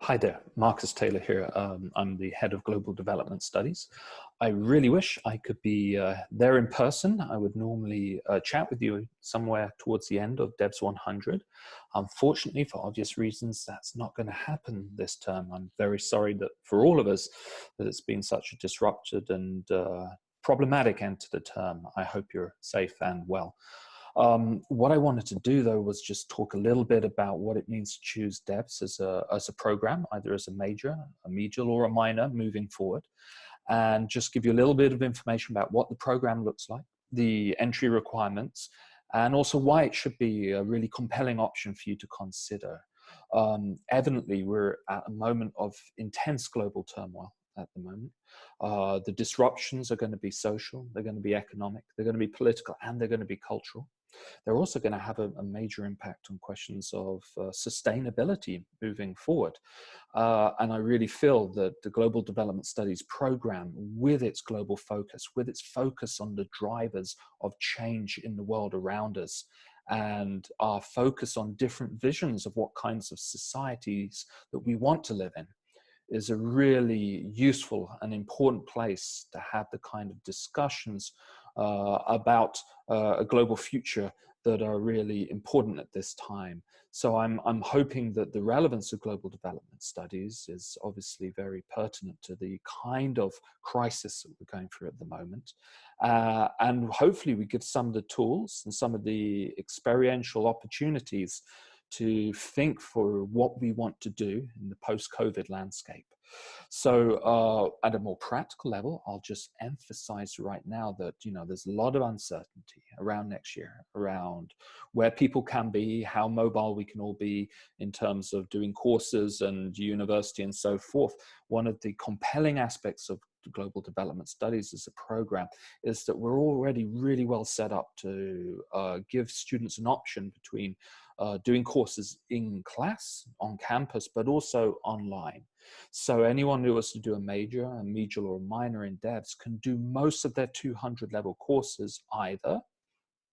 Hi there, Marcus Taylor here. I'm the head of Global Development Studies. I really wish I could be there in person. I would normally chat with you somewhere towards the end of DEVS 100. Unfortunately, for obvious reasons, that's not going to happen this term. I'm very sorry that for all of us that it's been such a disrupted and problematic end to the term. I hope you're safe and well. What I wanted to do, though, was just talk a little bit about what it means to choose DEVS as a program, either as a major, a medial, or a minor moving forward, and just give you a little bit of information about what the program looks like, the entry requirements, and also why it should be a really compelling option for you to consider. Evidently, we're at a moment of intense global turmoil at the moment. The disruptions are going to be social, they're going to be economic, they're going to be political, and they're going to be cultural. They're also going to have a major impact on questions of sustainability moving forward. And I really feel that the Global Development Studies program, with its global focus, with its focus on the drivers of change in the world around us, and our focus on different visions of what kinds of societies that we want to live in, is a really useful and important place to have the kind of discussions about a global future that are really important at this time. So I'm hoping that the relevance of global development studies is obviously very pertinent to the kind of crisis that we're going through at the moment. And hopefully we give some of the tools and some of the experiential opportunities to think for what we want to do in the post-COVID landscape. So at a more practical level, I'll just emphasize right now that, there's a lot of uncertainty around next year, around where people can be, how mobile we can all be in terms of doing courses and university and so forth. One of the compelling aspects of Global Development Studies as a program is that we're already really well set up to give students an option between doing courses in class, on campus, but also online. So anyone who wants to do a major, a medial, or a minor in DEVS can do most of their 200 level courses either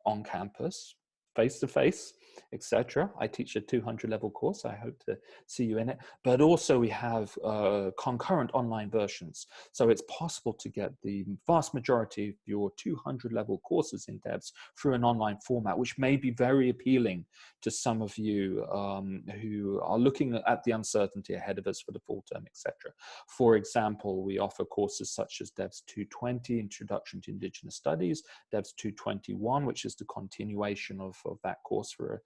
on campus, face-to-face, etc. I teach a 200 level course. I hope to see you in it. But also we have concurrent online versions. So it's possible to get the vast majority of your 200 level courses in DEVS through an online format, which may be very appealing to some of you who are looking at the uncertainty ahead of us for the fall term, etc. For example, we offer courses such as DEVS 220, Introduction to Indigenous Studies, DEVS 221, which is the continuation of that course for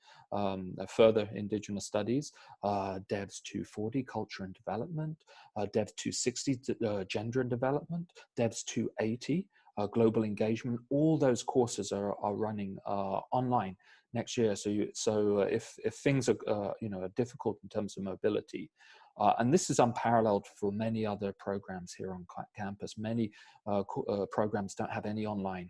further Indigenous Studies, DEVS 240, Culture and Development, DEVS 260, Gender and Development, DEVS 280, Global Engagement. All those courses are running online next year. So if things are difficult in terms of mobility, and this is unparalleled for many other programs here on campus. Many programs don't have any online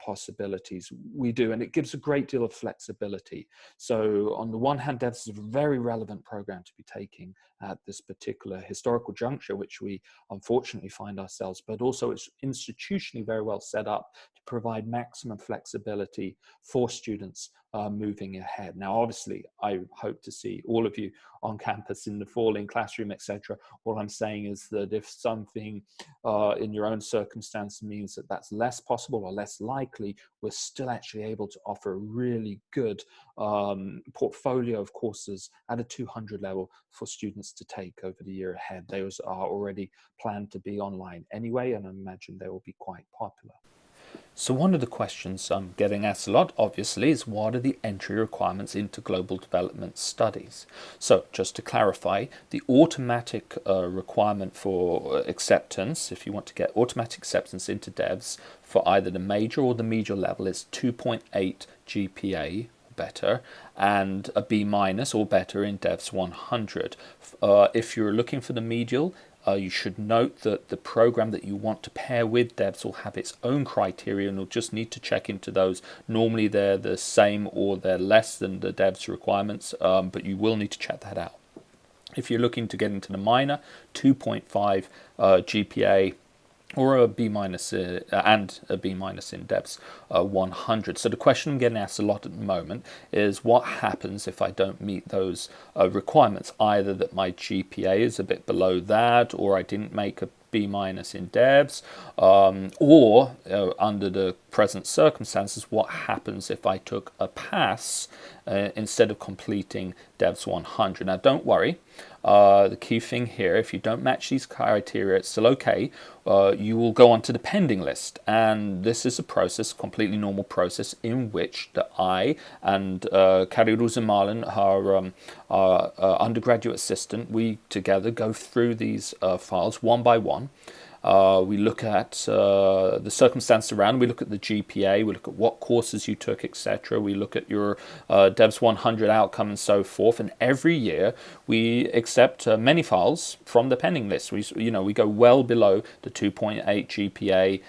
possibilities. We do, and it gives a great deal of flexibility. So on the one hand, DEVS is a very relevant program to be taking at this particular historical juncture, which we unfortunately find ourselves, but also it's institutionally very well set up to provide maximum flexibility for students moving ahead. Now, obviously, I hope to see all of you on campus in the fall in classroom, etc. All I'm saying is that if something in your own circumstance means that that's less possible or less likely, we're still actually able to offer a really good portfolio of courses at a 200 level for students to take over the year ahead. Those are already planned to be online anyway, and I imagine they will be quite popular. So one of the questions I'm getting asked a lot, obviously, is what are the entry requirements into global development studies? So just to clarify, the automatic requirement for acceptance, if you want to get automatic acceptance into DEVS for either the major or the medial level, is 2.8 GPA better and a B- or better in DEVS 100. If you're looking for the medial, you should note that the program that you want to pair with DEVS will have its own criteria, and you'll just need to check into those. Normally they're the same or they're less than the DEVS requirements, but you will need to check that out. If you're looking to get into the minor, 2.5 GPA or a B minus and a B minus in DEVS 100. So the question I'm getting asked a lot at the moment is what happens if I don't meet those requirements, either that my GPA is a bit below that, or I didn't make a B minus in DEVS, or under the present circumstances, what happens if I took a pass instead of completing DEVS 100. Now, don't worry. The key thing here, if you don't match these criteria, it's still okay. You will go onto the pending list, and this is a process, completely normal process, in which that I and Kari Ruzimalan, our undergraduate assistant, we together go through these files one by one. We look at the circumstances around. We look at the GPA. We look at what courses you took, etc. We look at your DEVS 100 outcome and so forth. And every year we accept many files from the pending list. We go well below the 2.8 GPA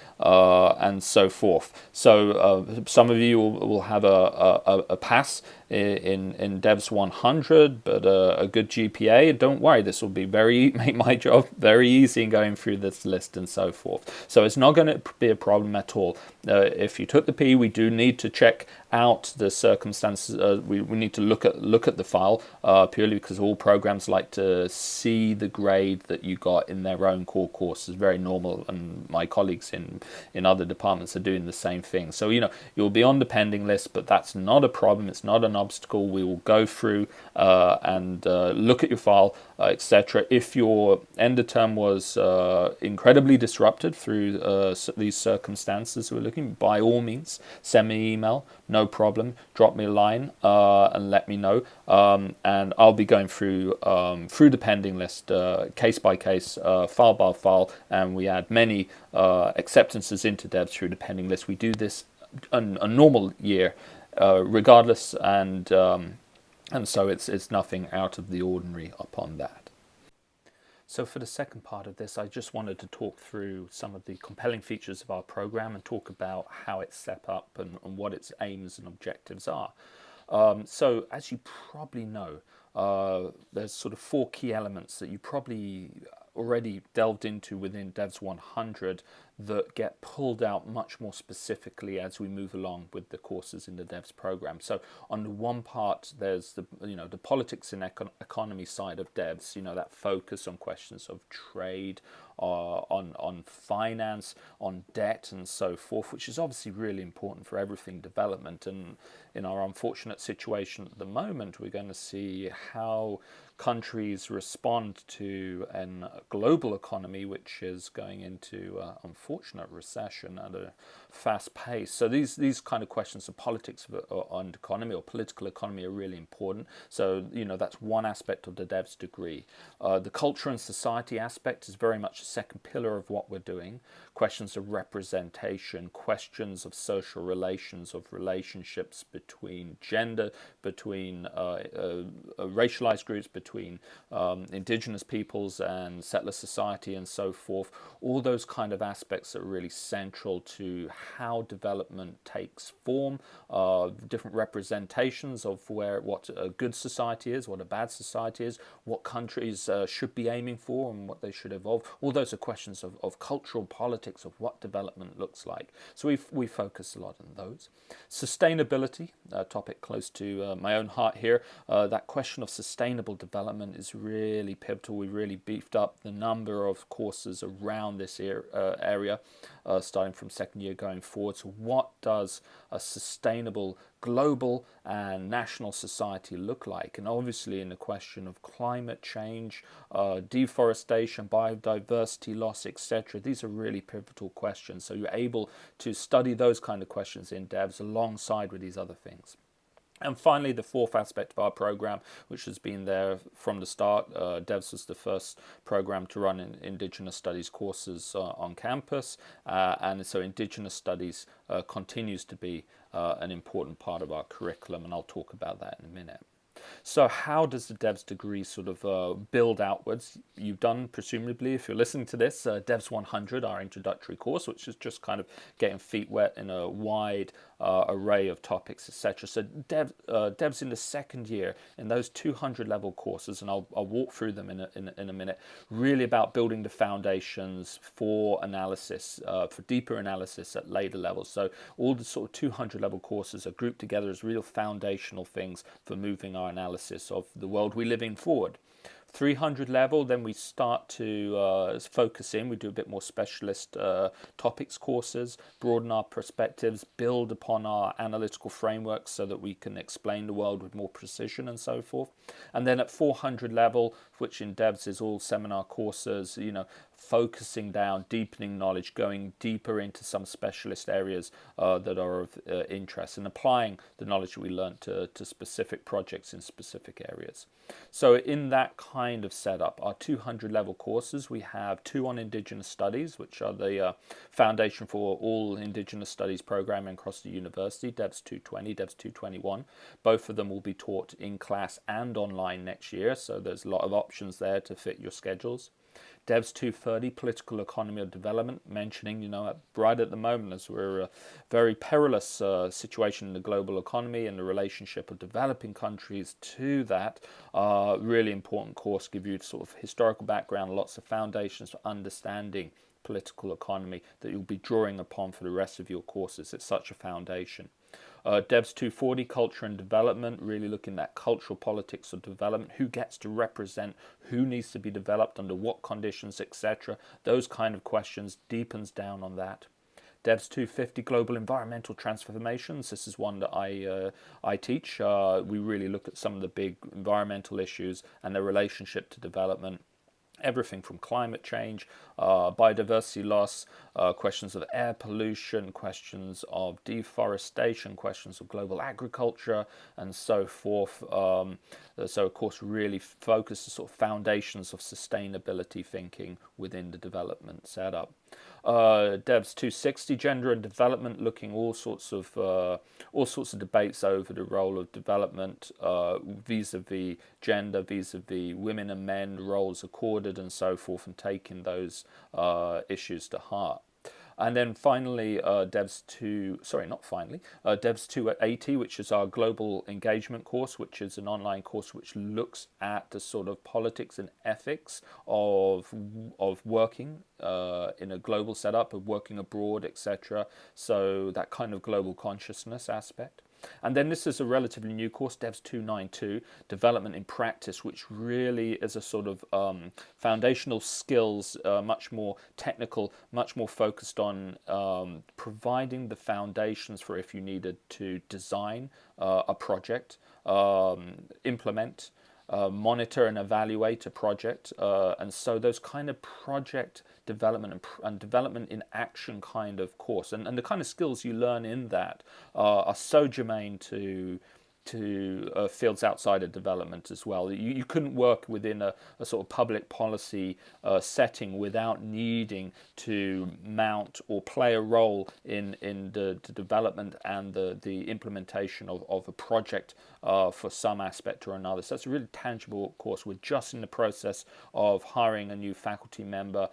and so forth. So some of you will have a pass in DEVS 100, but a good GPA. Don't worry, this will make my job very easy in going through this list and so forth. So it's not going to be a problem at all. If you took the P, we do need to check out the circumstances. We need to look at the file purely because all programs like to see the grade that you got in their own core course. It's very normal, and my colleagues in other departments are doing the same thing. So you'll be on the pending list, but that's not a problem. It's not an obstacle. We will go through and look at your file, etc. If your end of term was incredibly disrupted through these circumstances we're looking, by all means, send me an email. No problem. Drop me a line and let me know. And I'll be going through the pending list, case by case, file by file, and we add many acceptances into DEVS through the pending list. We do this a normal year, regardless, and so it's nothing out of the ordinary upon that. So for the second part of this, I just wanted to talk through some of the compelling features of our program and talk about how it's set up and what its aims and objectives are. So as you probably know, there's sort of four key elements that you probably already delved into within DEVS 100 that get pulled out much more specifically as we move along with the courses in the DEVS program. So on the one part, there's the politics and economy side of DEVS, that focus on questions of trade, on finance, on debt and so forth, which is obviously really important for everything development. And in our unfortunate situation at the moment, we're going to see how countries respond to a global economy which is going into unfortunate recession at a fast pace. So these kind of questions of politics and economy or political economy are really important. So that's one aspect of the DEVS degree. The culture and society aspect is very much the second pillar of what we're doing. Questions of representation, questions of social relations, of relationships between gender, between racialized groups, between indigenous peoples and settler society and so forth. All those kind of aspects are really central to how development takes form, different representations of what a good society is, what a bad society is, what countries should be aiming for and what they should evolve. All those are questions of cultural politics, of what development looks like. So we focus a lot on those. Sustainability, a topic close to my own heart here. That question of sustainable development is really pivotal. We really beefed up the number of courses around this area, starting from second year going forward. So what does a sustainable global and national society look like? And obviously in the question of climate change, deforestation, biodiversity loss, etc., these are really pivotal questions. So you're able to study those kind of questions in DEVS alongside with these other things. And finally, the fourth aspect of our program, which has been there from the start, DEVS was the first program to run Indigenous Studies courses on campus, and so Indigenous Studies continues to be an important part of our curriculum, and I'll talk about that in a minute. So how does the DEVS degree sort of build outwards? You've done, presumably, if you're listening to this, DEVS 100, our introductory course, which is just kind of getting feet wet in a wide array of topics, etc. So devs in the second year in those 200 level courses, and I'll walk through them in a minute, really about building the foundations for analysis, for deeper analysis at later levels. So all the sort of 200 level courses are grouped together as real foundational things for moving our analysis of the world we live in forward. 300 level, then we start to focus in. We do a bit more specialist topics courses, broaden our perspectives, build upon our analytical frameworks so that we can explain the world with more precision and so forth. And then at 400 level, which in DEVS is all seminar courses, focusing down, deepening knowledge, going deeper into some specialist areas that are of interest, and applying the knowledge we learned to specific projects in specific areas. So in that kind of setup, our 200 level courses, we have 2 on Indigenous Studies, which are the foundation for all Indigenous Studies programming across the university, DEVS 220, DEVS 221. Both of them will be taught in class and online next year, so there's a lot of options there to fit your schedules. DEVS 230, Political Economy of Development, mentioning, right at the moment, as we're a very perilous situation in the global economy and the relationship of developing countries to that, really important course, give you sort of historical background, lots of foundations for understanding political economy that you'll be drawing upon for the rest of your courses. It's such a foundation. DEVS 240, Culture and Development, really looking at cultural politics of development, who gets to represent, who needs to be developed, under what conditions, etc. Those kind of questions, deepens down on that. DEVS 250, Global Environmental Transformations. This is one that I teach. We really look at some of the big environmental issues and their relationship to development. Everything from climate change, biodiversity loss, questions of air pollution, questions of deforestation, questions of global agriculture, and so forth. So, of course, really focus the sort of foundations of sustainability thinking within the development setup. DEVS 260, Gender and Development, looking all sorts of debates over the role of development vis-a-vis gender, vis-a-vis women and men, roles accorded, and so forth, and taking those issues to heart. And then finally, DEVS 280, which is our Global Engagement course, which is an online course which looks at the sort of politics and ethics of working in a global setup, of working abroad, etc. So that kind of global consciousness aspect. And then this is a relatively new course, DEVS 292, Development in Practice, which really is a sort of foundational skills, much more technical, much more focused on providing the foundations for if you needed to design a project, implement, monitor and evaluate a project, and so those kind of project development and development in action kind of course, and the kind of skills you learn in that are so germane to fields outside of development as well. You couldn't work within a sort of public policy setting without needing to mount or play a role in the development and the implementation of a project for some aspect or another. So that's a really tangible course. We're just in the process of hiring a new faculty member.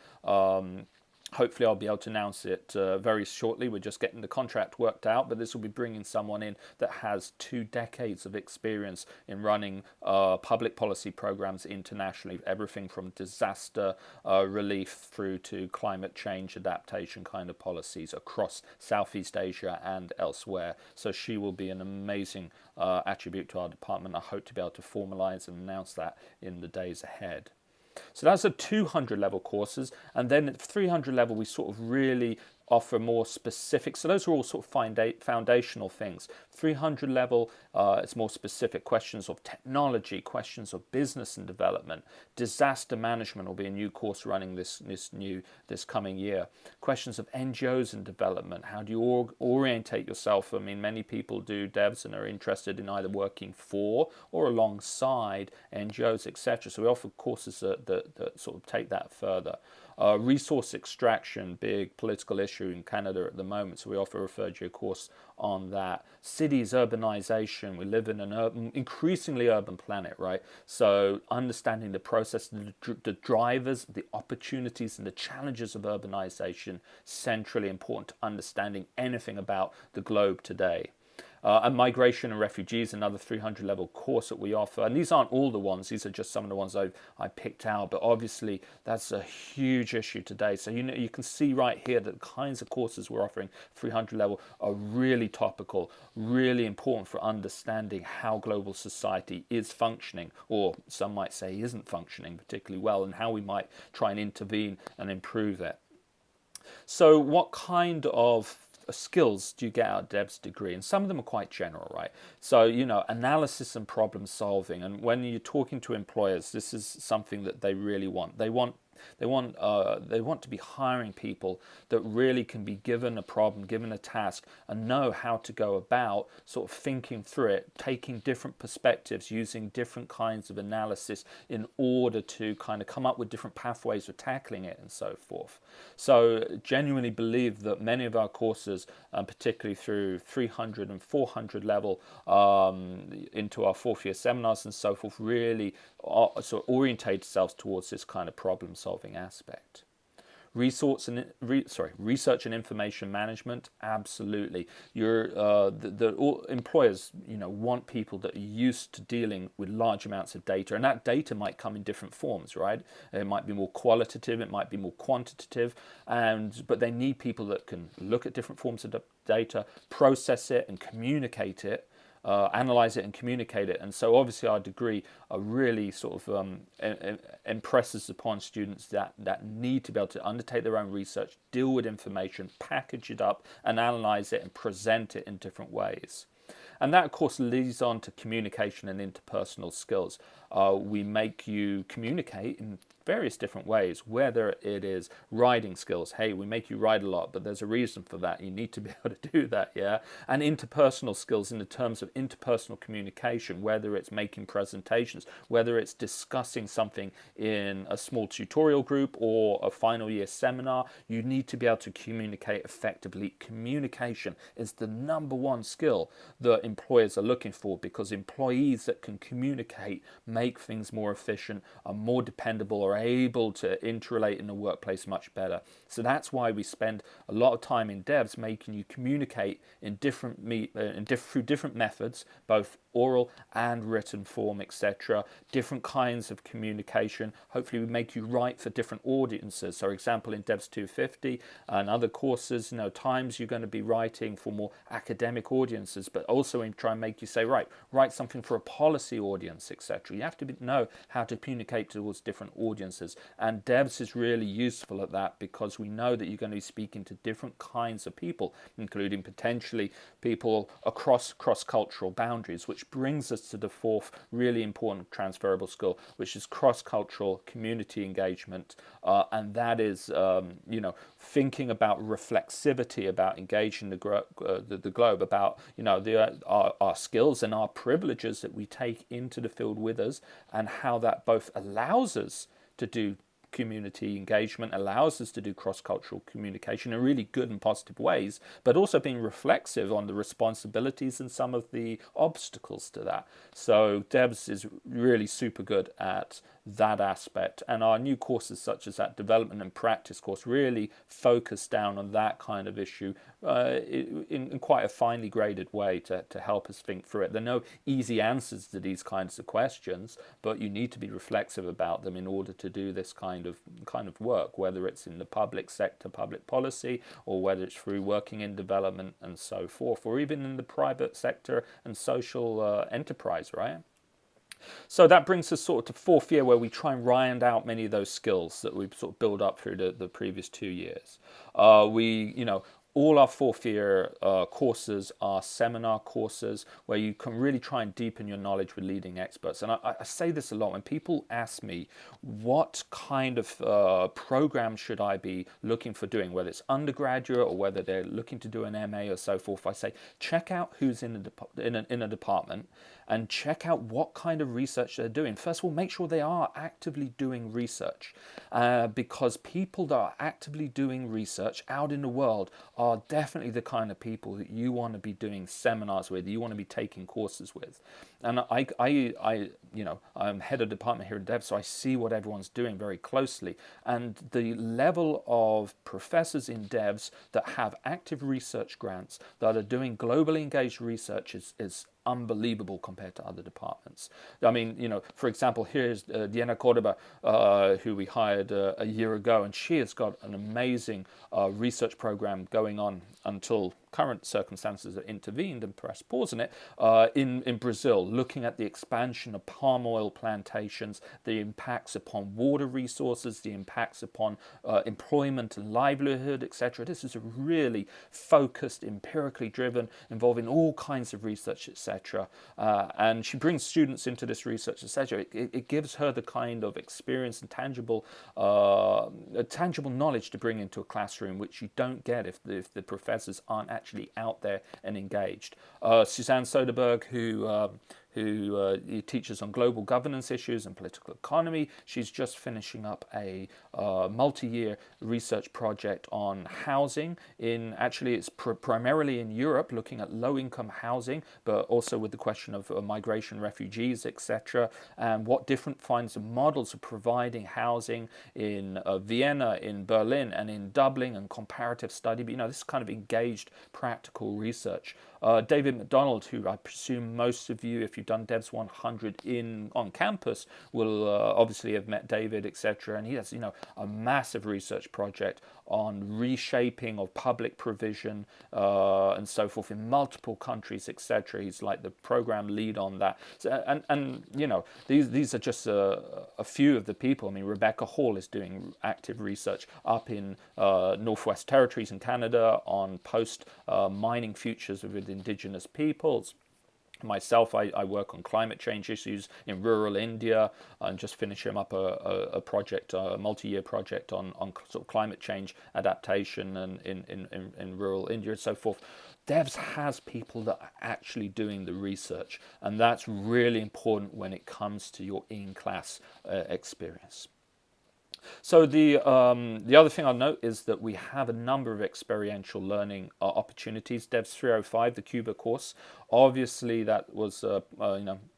Hopefully I'll be able to announce it very shortly. We're just getting the contract worked out, but this will be bringing someone in that has 2 decades of experience in running public policy programs internationally, everything from disaster relief through to climate change adaptation kind of policies across Southeast Asia and elsewhere. So she will be an amazing attribute to our department. I hope to be able to formalize and announce that in the days ahead. So that's the 200 level courses, and then at 300 level we sort of really offer more specific. So those are all sort of foundational things. 300 level, it's more specific questions of technology, questions of business and development. Disaster management will be a new course running this coming year. Questions of NGOs and development. How do you orientate yourself? I mean, many people do DEVS and are interested in either working for or alongside NGOs, etc. So we offer courses that sort of take that further. Resource extraction, big political issue in Canada at the moment, so we offer a third-year course on that. Cities, urbanization, we live in an increasingly urban planet, right? So understanding the process, the drivers, the opportunities and the challenges of urbanization, centrally important to understanding anything about the globe today. And migration and refugees, another 300 level course that we offer. And these aren't all the ones, these are just some of the ones I picked out. But obviously, that's a huge issue today. So you can see right here that the kinds of courses we're offering, 300 level, are really topical, really important for understanding how global society is functioning, or some might say isn't functioning particularly well, and how we might try and intervene and improve it. So what kind of skills do you get out of DEVS degree? And some of them are quite general, right? So, analysis and problem solving. And when you're talking to employers, this is something that they really want. They want to be hiring people that really can be given a problem, given a task, and know how to go about sort of thinking through it, taking different perspectives, using different kinds of analysis in order to kind of come up with different pathways for tackling it and so forth. So genuinely believe that many of our courses, particularly through 300 and 400 level into our fourth year seminars and so forth, really sort of orientate themselves towards this kind of problem solving aspect. Research and information management, absolutely. The employers, want people that are used to dealing with large amounts of data, and that data might come in different forms, right? It might be more qualitative, it might be more quantitative, but they need people that can look at different forms of data, process it, and communicate it. Analyze it and communicate it. And so obviously our degree really sort of impresses upon students that need to be able to undertake their own research, deal with information, package it up and analyze it and present it in different ways. And that, of course, leads on to communication and interpersonal skills. We make you communicate in various different ways, whether it is writing skills. Hey, we make you write a lot, but there's a reason for that. You need to be able to do that, yeah? And interpersonal skills in the terms of interpersonal communication, whether it's making presentations, whether it's discussing something in a small tutorial group or a final year seminar, you need to be able to communicate effectively. Communication is the number one skill that employers are looking for, because employees that can communicate make things more efficient, are more dependable, are able to interrelate in the workplace much better. So that's why we spend a lot of time in DEVS making you communicate in through different methods, both oral and written form, etc. Different kinds of communication. Hopefully we make you write for different audiences. So, for example, in DEVS 250 and other courses, times you're going to be writing for more academic audiences, but also try and make you say, write something for a policy audience, etc. You have to know how to communicate towards different audiences. And DEVS is really useful at that, because we know that you're going to be speaking to different kinds of people, including potentially people across cross-cultural boundaries, which brings us to the fourth really important transferable skill, which is cross-cultural community engagement. And that is, thinking about reflexivity, about engaging the globe, about, our skills and our privileges that we take into the field with us, and how that both allows us to do community engagement, allows us to do cross-cultural communication in really good and positive ways, but also being reflexive on the responsibilities and some of the obstacles to that. So DEVS is really super good at that aspect, and our new courses such as that development and practice course really focus down on that kind of issue in quite a finely graded way to help us think through it. There are no easy answers to these kinds of questions, but you need to be reflexive about them in order to do this kind of work, whether it's in the public sector, public policy, or whether it's through working in development and so forth, or even in the private sector and social enterprise, right? So that brings us sort of to fourth year, where we try and round out many of those skills that we've sort of built up through the previous 2 years. all our fourth year courses are seminar courses where you can really try and deepen your knowledge with leading experts. And I say this a lot when people ask me what kind of program should I be looking for doing, whether it's undergraduate or whether they're looking to do an MA or so forth. I say check out who's in a department and check out what kind of research they're doing. First of all, make sure they are actively doing research, because people that are actively doing research out in the world are definitely the kind of people that you want to be doing seminars with, you want to be taking courses with. And I'm head of department here at DEVS, so I see what everyone's doing very closely. And the level of professors in DEVS that have active research grants, that are doing globally engaged research is unbelievable compared to other departments. I mean, for example, here's Diana Cordoba, who we hired a year ago, and she has got an amazing research program going on until current circumstances have intervened and pressed pause on it, in Brazil, looking at the expansion of palm oil plantations, the impacts upon water resources, the impacts upon employment and livelihood, etc. This is a really focused, empirically driven, involving all kinds of research, etc. And she brings students into this research, etc. It gives her the kind of experience and tangible knowledge to bring into a classroom, which you don't get if the professors aren't actually out there and engaged. Suzanne Soderberg, who teaches on global governance issues and political economy. She's just finishing up a multi-year research project on housing. It's primarily in Europe, looking at low-income housing, but also with the question of migration, refugees, etc., and what different kinds of models of providing housing in Vienna, in Berlin, and in Dublin, and comparative study. But this kind of engaged, practical research. David McDonald, who I presume most of you, if you've done DEVS 100 on campus, will obviously have met David, etc. And he has, a massive research project on reshaping of public provision and so forth in multiple countries, etc. He's like the program lead on that. So, and these are just a few of the people. I mean, Rebecca Hall is doing active research up in Northwest Territories in Canada on post-mining futures with Indigenous peoples. Myself, I work on climate change issues in rural India, and just finishing up a project, a multi-year project on sort of climate change adaptation and in rural India and so forth. DEVS has people that are actually doing the research, and that's really important when it comes to your in-class experience. So the other thing I'll note is that we have a number of experiential learning opportunities. DEVS 305, the Cuba course, obviously that was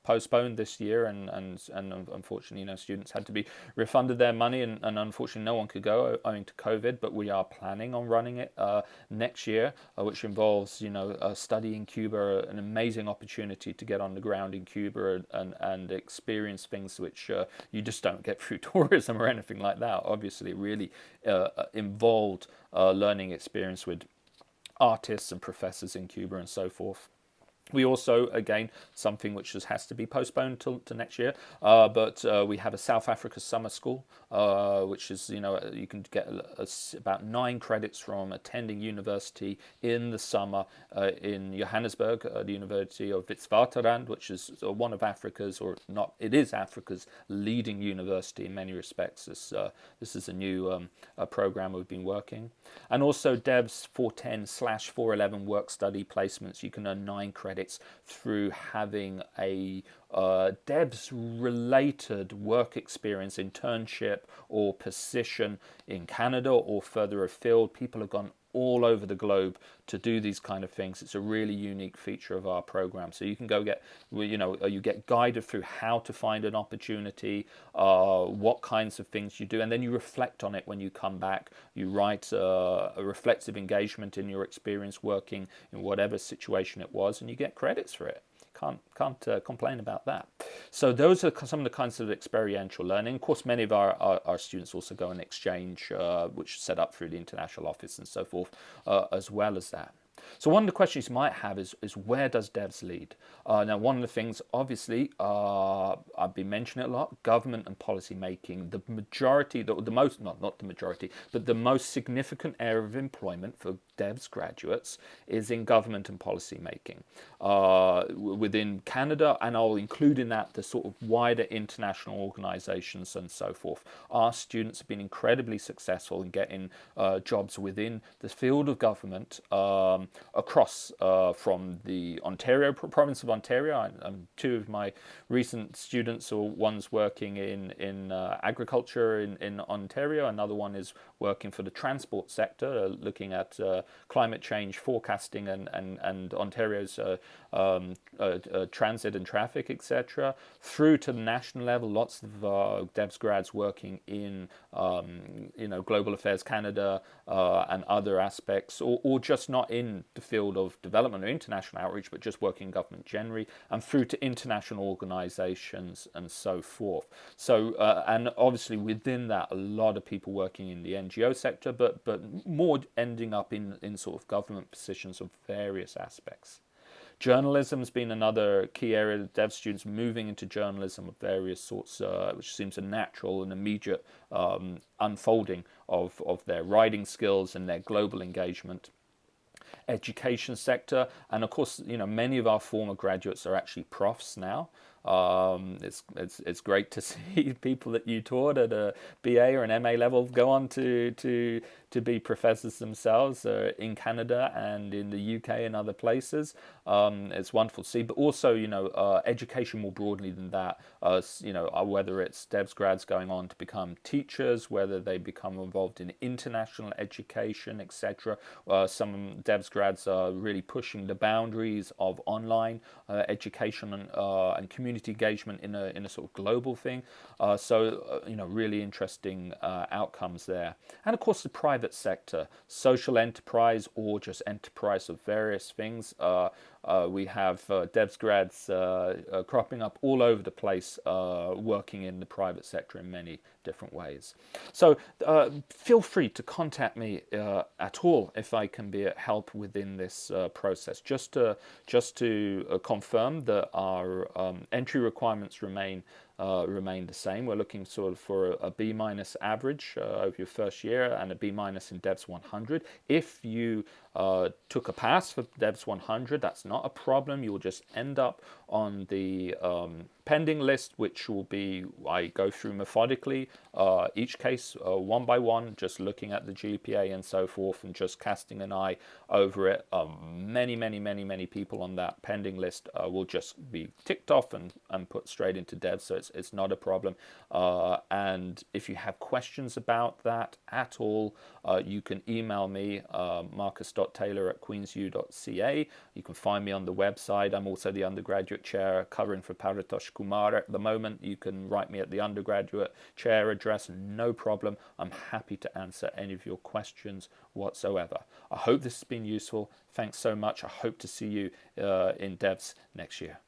postponed this year, and unfortunately, students had to be refunded their money, and unfortunately no one could go owing to COVID. But we are planning on running it next year, which involves a study in Cuba, an amazing opportunity to get on the ground in Cuba and experience things which you just don't get through tourism or anything like that. Obviously, really involved learning experience with artists and professors in Cuba and so forth. We also, again, something which has to be postponed to next year, but we have a South Africa summer school, which is, you can get about 9 credits from attending university in the summer in Johannesburg, the University of Witwatersrand, which is one of Africa's, or not, it is Africa's leading university in many respects. This is a new program we've been working. And also DEVS 410/411 work study placements. You can earn 9 credits through having a DEVS related work experience, internship or position in Canada or further afield. People have gone all over the globe to do these kind of things. It's a really unique feature of our program. So you can go you get guided through how to find an opportunity, what kinds of things you do, and then you reflect on it when you come back. You write a reflective engagement in your experience working in whatever situation it was, and you get credits for it. Can't complain about that. So those are some of the kinds of experiential learning. Of course, many of our students also go on exchange, which is set up through the international office and so forth, as well as that. So one of the questions you might have is where does DEVS lead? Now, one of the things, obviously, I've been mentioning it a lot, government and policy making. The majority, the most, not the majority, but the most significant area of employment for DEVS graduates is in government and policy making. Within Canada, and I'll include in that the sort of wider international organizations and so forth. Our students have been incredibly successful in getting jobs within the field of government across from the Ontario province of Ontario. Two of my recent students, or one's working in agriculture in Ontario. Another one is working for the transport sector, looking at climate change forecasting and Ontario's transit and traffic, etc. Through to the national level, lots of DEVS grads working in Global Affairs Canada and other aspects, or just not in the field of development or international outreach, but just working in government generally, and through to international organizations and so forth. So, and obviously within that, a lot of people working in the NGO sector, but more ending up in sort of government positions of various aspects. Journalism has been another key area of DEV students moving into journalism of various sorts, which seems a natural and immediate unfolding of their writing skills and their global engagement. Education sector, and of course, many of our former graduates are actually profs now. It's great to see people that you taught at a BA or an MA level go on to be professors themselves in Canada and in the UK and other places. It's wonderful to see, but also education more broadly than that. Whether it's DEVS grads going on to become teachers, whether they become involved in international education, etc. Some DEVS grads are really pushing the boundaries of online education and community engagement in a sort of global thing. Really interesting outcomes there. And of course, the private sector, social enterprise, or just enterprise of various things. We have DEVS grads cropping up all over the place, working in the private sector in many different ways. So feel free to contact me at all if I can be at help within this process. Just to confirm that our entry requirements remain the same. We're looking sort of for a B- average over your first year and a B- in DEVS 100. If you took a pass for DEVS 100, that's not a problem. You'll just end up on the pending list, which will be, I go through methodically each case one by one, just looking at the GPA and so forth, and just casting an eye over it. Many people on that pending list will just be ticked off and put straight into DEVS, so it's not a problem. And if you have questions about that at all, you can email me, marcus.taylor@queensu.ca. You can find me on the website. I'm also the undergraduate chair covering for Paritosh Kumar at the moment. You can write me at the undergraduate chair address, no problem. I'm happy to answer any of your questions whatsoever. I hope this has been useful. Thanks so much. I hope to see you in DEVS next year.